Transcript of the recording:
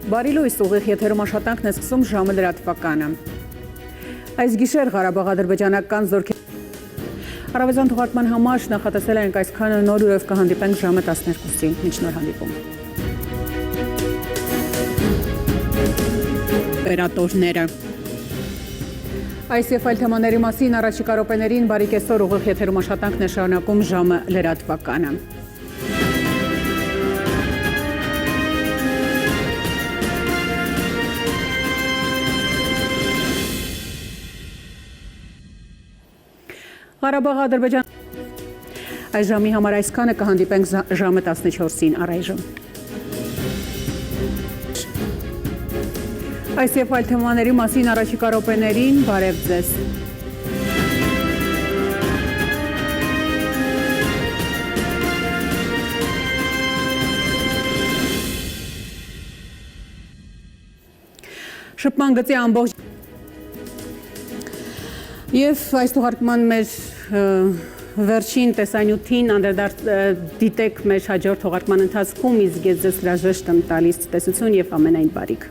Բարի լույս, ուղիղ եթերում աշխատանքն է սկսում ժամը լրատվականը։ Այս գիշեր Ղարաբաղ-ադրբեջանական զորքերի առավոտյան թողարկման համար նախատեսել ենք այսքանը, նոր ուրով կհանդիպենք ժամը 12-ին, մինչ նոր հանդիպում։ Վերատորները Այս և այլ թեմաների մասին առաջիկա րոպեներին բարի կեսօր, ուղիղ եթերում աշխատանքն է շարունակում ժամը լրատվականը։ Ղարաբաղ-Ադրբեջան այս ժամի համար այսքանը, կհանդիպենք ժամը 14-ին առայժմ։ Այս և այլ թեմաների մասին առաջիկա րոպեներին բարև ձեզ։ Շփման գծի ամբողջ Եվ այս թողարկման մեր վերջին տեսանյութին դիտեք մեր հաջորդ թողարկման ընթացքում, իսկ ես ձեզ հրաժեշտ եմ տալիս տեսություն և ամենայն բարիք։